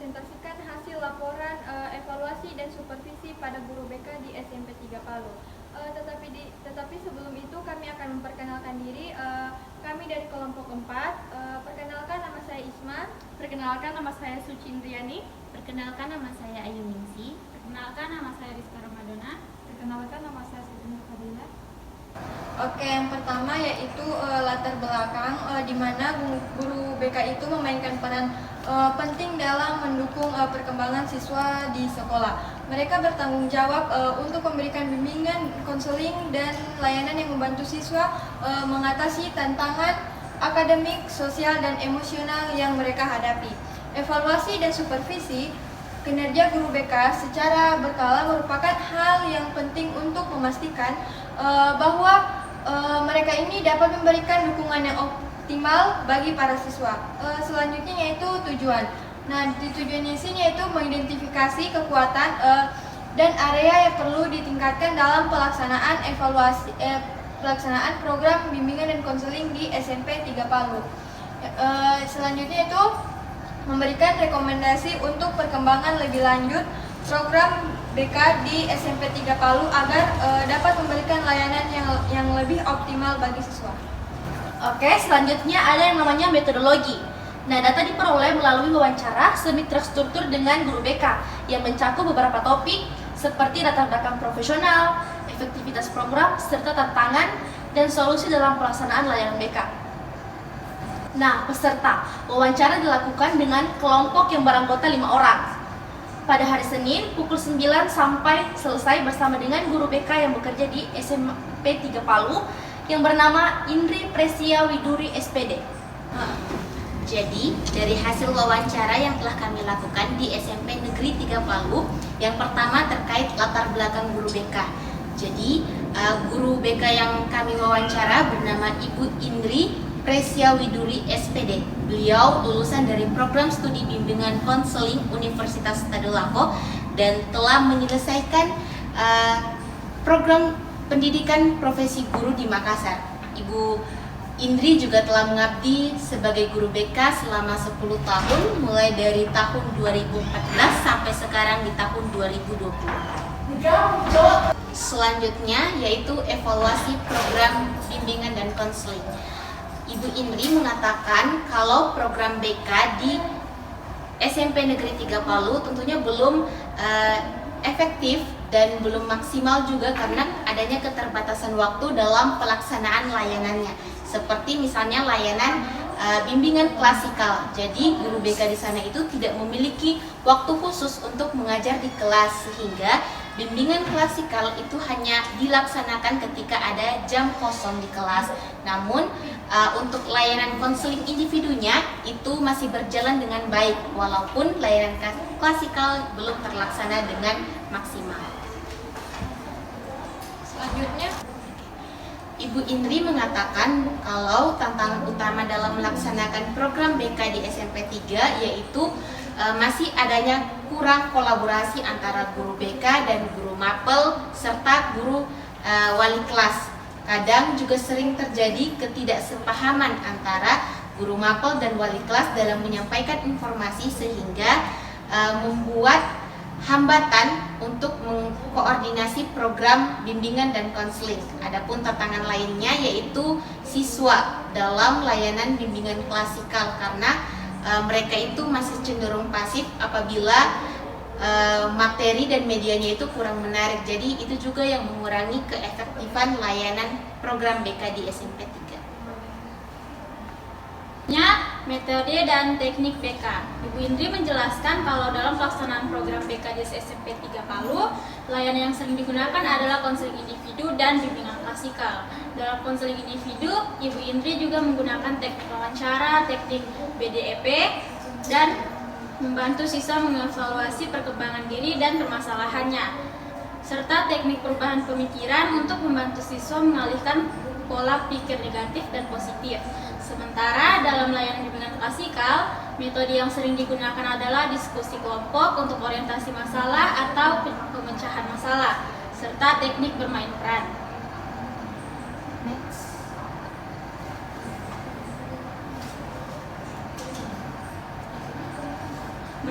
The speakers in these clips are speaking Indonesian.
mempresentasikan hasil laporan evaluasi dan supervisi pada guru BK di SMP 3 Palu. Tetapi sebelum itu kami akan memperkenalkan diri. Kami dari kelompok 4. Perkenalkan, nama saya Isma. Perkenalkan, nama saya Suci Indriani. Perkenalkan, nama saya Ayu Ningsi. Perkenalkan, nama saya Rizka Ramadona. Perkenalkan, nama saya Siti Nurfadila. Oke, yang pertama yaitu latar belakang, di mana guru BK itu memainkan peran penting dalam mendukung perkembangan siswa di sekolah. Mereka bertanggung jawab untuk memberikan bimbingan, konseling, dan layanan yang membantu siswa mengatasi tantangan akademik, sosial, dan emosional yang mereka hadapi. Evaluasi dan supervisi kinerja guru BK secara berkala merupakan hal yang penting untuk memastikan bahwa mereka ini dapat memberikan dukungan yang optimal bagi para siswa. Selanjutnya yaitu tujuan. Nah, di tujuannya sini yaitu mengidentifikasi kekuatan dan area yang perlu ditingkatkan dalam pelaksanaan pelaksanaan program bimbingan dan konseling di SMP 3 Palu. Selanjutnya itu memberikan rekomendasi untuk perkembangan lebih lanjut program BK di SMP 3 Palu agar dapat memberikan layanan yang lebih optimal bagi siswa. Oke, selanjutnya ada yang namanya metodologi. Nah, data diperoleh melalui wawancara semi terstruktur dengan guru BK yang mencakup beberapa topik seperti latar belakang profesional, efektivitas program, serta tantangan dan solusi dalam pelaksanaan layanan BK. Nah, peserta wawancara dilakukan dengan kelompok yang beranggota 5 orang. Pada hari Senin pukul 9 sampai selesai bersama dengan guru BK yang bekerja di SMP 3 Palu yang bernama Indri Presia Widuri SPD. Jadi, dari hasil wawancara yang telah kami lakukan di SMP Negeri 3 Palu, yang pertama terkait latar belakang guru BK. Jadi, guru BK yang kami wawancara bernama Ibu Indri Presia Widuri SPD. Beliau lulusan dari program studi bimbingan konseling Universitas Tadulako dan telah menyelesaikan program pendidikan profesi guru di Makassar. Ibu Indri juga telah mengabdi sebagai guru BK selama 10 tahun, mulai dari tahun 2014 sampai sekarang di tahun 2020. Selanjutnya yaitu evaluasi program bimbingan dan konseling. Ibu Indri mengatakan kalau program BK di SMP Negeri 3 Palu tentunya belum efektif dan belum maksimal juga karena adanya keterbatasan waktu dalam pelaksanaan layanannya. Seperti misalnya layanan bimbingan klasikal. Jadi guru BK di sana itu tidak memiliki waktu khusus untuk mengajar di kelas, sehingga bimbingan klasikal itu hanya dilaksanakan ketika ada jam kosong di kelas. Namun untuk layanan konseling individunya itu masih berjalan dengan baik walaupun layanan klasikal belum terlaksana dengan maksimal. Selanjutnya, Ibu Indri mengatakan kalau tantangan utama dalam melaksanakan program BK di SMP 3 yaitu masih adanya kurang kolaborasi antara guru BK dan guru mapel serta guru wali kelas. Kadang juga sering terjadi ketidaksepahaman antara guru mapel dan wali kelas dalam menyampaikan informasi sehingga membuat hambatan untuk mengkoordinasi program bimbingan dan konseling. Adapun tantangan lainnya yaitu siswa dalam layanan bimbingan klasikal karena mereka itu masih cenderung pasif apabila materi dan medianya itu kurang menarik. Jadi itu juga yang mengurangi keefektifan layanan program BK di SMP 3. Metode dan teknik BK. Ibu Indri menjelaskan kalau dalam pelaksanaan program BK di SMP 3 Palu, layanan yang sering digunakan adalah konseling individu dan bimbingan klasikal. Dalam konseling individu, Ibu Indri juga menggunakan teknik wawancara, teknik BDEP, dan membantu siswa mengevaluasi perkembangan diri dan permasalahannya, serta teknik perubahan pemikiran untuk membantu siswa mengalihkan pola pikir negatif dan positif. Sementara dalam layanan bimbingan klasikal, metode yang sering digunakan adalah diskusi kelompok untuk orientasi masalah atau pemecahan masalah, serta teknik bermain peran.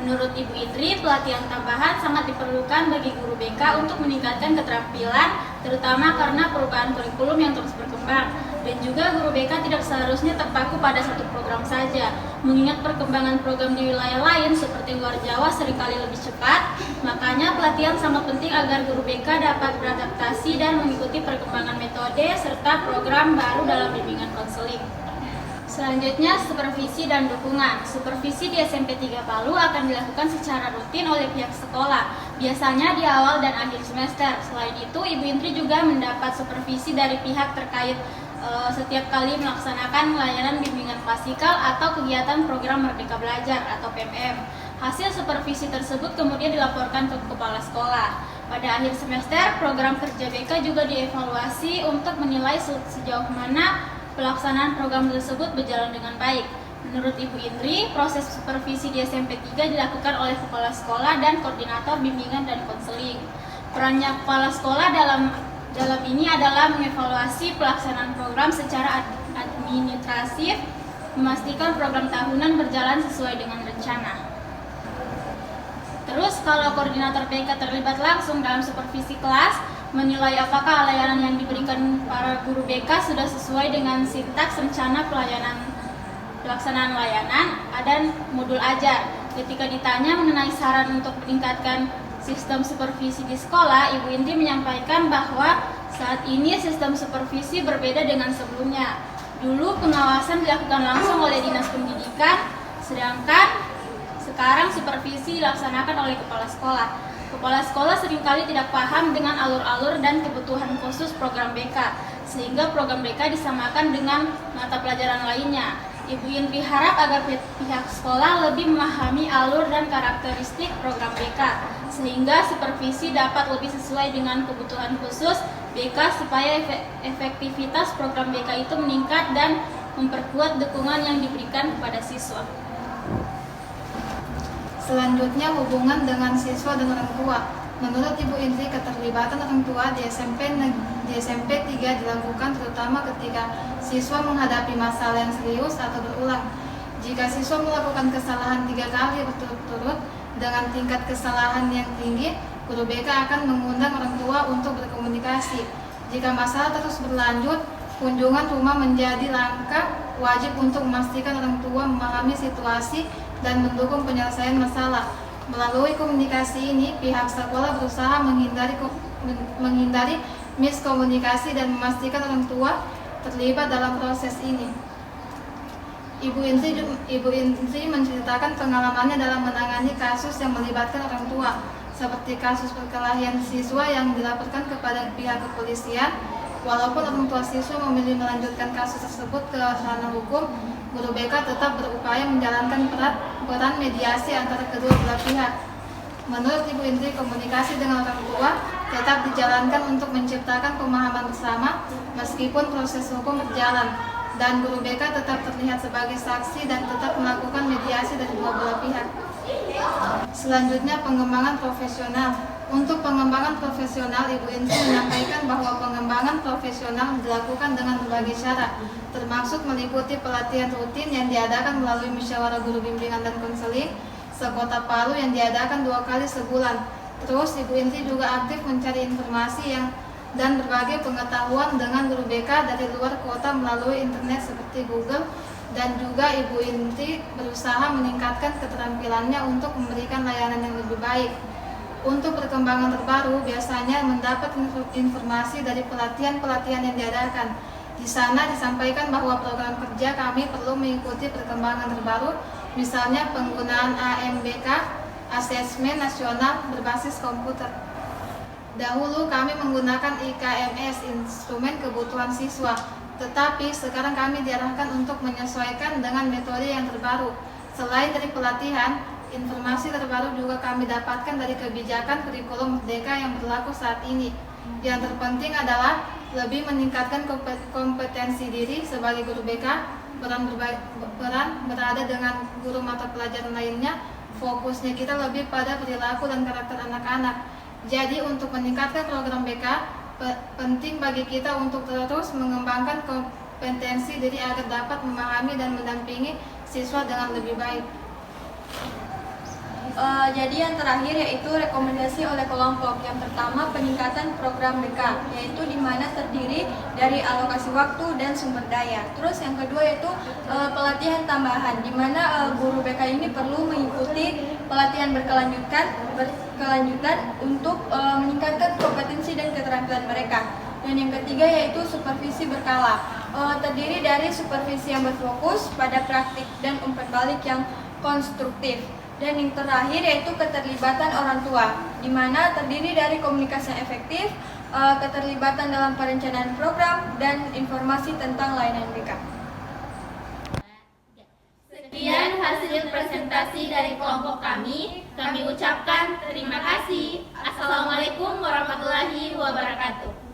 Menurut Ibu Indri, pelatihan tambahan sangat diperlukan bagi guru BK untuk meningkatkan keterampilan, terutama karena perubahan kurikulum yang terus berkembang. Dan juga guru BK tidak seharusnya terpaku pada satu program saja, mengingat perkembangan program di wilayah lain seperti luar Jawa seringkali lebih cepat. Makanya pelatihan sangat penting agar guru BK dapat beradaptasi dan mengikuti perkembangan metode serta program baru dalam bimbingan konseling. Selanjutnya, supervisi dan dukungan. Supervisi di SMP 3 Palu akan dilakukan secara rutin oleh pihak sekolah, biasanya di awal dan akhir semester. Selain itu, Ibu Indri juga mendapat supervisi dari pihak terkait setiap kali melaksanakan layanan bimbingan klasikal atau kegiatan program Merdeka Belajar atau PMM. Hasil supervisi tersebut kemudian dilaporkan ke kepala sekolah. Pada akhir semester, program kerja BK juga dievaluasi untuk menilai sejauh mana pelaksanaan program tersebut berjalan dengan baik. Menurut Ibu Indri, proses supervisi di SMP 3 dilakukan oleh kepala sekolah dan koordinator bimbingan dan konseling. Perannya kepala sekolah dalam ini adalah mengevaluasi pelaksanaan program secara administratif, memastikan program tahunan berjalan sesuai dengan rencana. Terus kalau koordinator BK terlibat langsung dalam supervisi kelas, menilai apakah layanan yang diberikan para guru BK sudah sesuai dengan sintaks rencana pelaksanaan layanan dan modul ajar. Ketika ditanya mengenai saran untuk meningkatkan sistem supervisi di sekolah, Ibu Indri menyampaikan bahwa saat ini sistem supervisi berbeda dengan sebelumnya. Dulu pengawasan dilakukan langsung oleh Dinas Pendidikan, sedangkan sekarang supervisi dilaksanakan oleh kepala sekolah. Kepala sekolah seringkali tidak paham dengan alur-alur dan kebutuhan khusus program BK, sehingga program BK disamakan dengan mata pelajaran lainnya. Ibu Indri harap agar pihak sekolah lebih memahami alur dan karakteristik program BK, sehingga supervisi dapat lebih sesuai dengan kebutuhan khusus BK supaya efektivitas program BK itu meningkat dan memperkuat dukungan yang diberikan kepada siswa. Selanjutnya, hubungan dengan siswa dan orang tua. Menurut Ibu Indri, keterlibatan orang tua di SMP 3 dilakukan terutama ketika siswa menghadapi masalah yang serius atau berulang. Jika siswa melakukan kesalahan 3 kali berturut-turut dengan tingkat kesalahan yang tinggi, guru BK akan mengundang orang tua untuk berkomunikasi. Jika masalah terus berlanjut, kunjungan rumah menjadi langkah wajib untuk memastikan orang tua memahami situasi dan mendukung penyelesaian masalah. Melalui komunikasi ini, pihak sekolah berusaha menghindari miskomunikasi dan memastikan orang tua terlibat dalam proses ini. Ibu Indri menceritakan pengalamannya dalam menangani kasus yang melibatkan orang tua, seperti kasus perkelahian siswa yang dilaporkan kepada pihak kepolisian. Walaupun orang tua siswa memilih melanjutkan kasus tersebut ke ranah hukum, guru BK tetap berupaya menjalankan peran mediasi antara kedua belah pihak. Menurut Ibu Indri, komunikasi dengan orang tua tetap dijalankan untuk menciptakan pemahaman bersama meskipun proses hukum berjalan, dan guru BK tetap terlihat sebagai saksi dan tetap melakukan mediasi dari dua belah pihak. Selanjutnya, pengembangan profesional. Untuk pengembangan profesional, Ibu Indri menyampaikan bahwa pengembangan profesional dilakukan dengan berbagai cara, termasuk meliputi pelatihan rutin yang diadakan melalui musyawarah guru bimbingan dan konseling sekota Palu yang diadakan 2 kali sebulan. Terus Ibu Indri juga aktif mencari informasi dan berbagai pengetahuan dengan guru BK dari luar kota melalui internet seperti Google, dan juga Ibu Indri berusaha meningkatkan keterampilannya untuk memberikan layanan yang lebih baik. Untuk perkembangan terbaru, biasanya mendapat informasi dari pelatihan-pelatihan yang diadakan. Di sana disampaikan bahwa program kerja kami perlu mengikuti perkembangan terbaru, misalnya penggunaan AMBK, Asesmen Nasional Berbasis Komputer. Dahulu kami menggunakan IKMS, Instrumen Kebutuhan Siswa, tetapi sekarang kami diarahkan untuk menyesuaikan dengan metode yang terbaru. Selain dari pelatihan, informasi terbaru juga kami dapatkan dari kebijakan kurikulum Merdeka yang berlaku saat ini. Yang terpenting adalah lebih meningkatkan kompetensi diri sebagai guru BK, peran berada dengan guru mata pelajaran lainnya. Fokusnya kita lebih pada perilaku dan karakter anak-anak. Jadi untuk meningkatkan program BK, penting bagi kita untuk terus mengembangkan kompetensi diri agar dapat memahami dan mendampingi siswa dengan lebih baik. Jadi yang terakhir yaitu rekomendasi oleh kelompok. Yang pertama peningkatan program BK, yaitu di mana terdiri dari alokasi waktu dan sumber daya. Terus yang kedua yaitu pelatihan tambahan, di mana guru BK ini perlu mengikuti pelatihan berkelanjutan untuk meningkatkan kompetensi dan keterampilan mereka. Dan yang ketiga yaitu supervisi berkala, terdiri dari supervisi yang berfokus pada praktik dan umpan balik yang konstruktif. Dan yang terakhir yaitu keterlibatan orang tua, di mana terdiri dari komunikasi yang efektif, keterlibatan dalam perencanaan program, dan informasi tentang layanan BK. Sekian hasil presentasi dari kelompok kami. Kami ucapkan terima kasih. Assalamualaikum warahmatullahi wabarakatuh.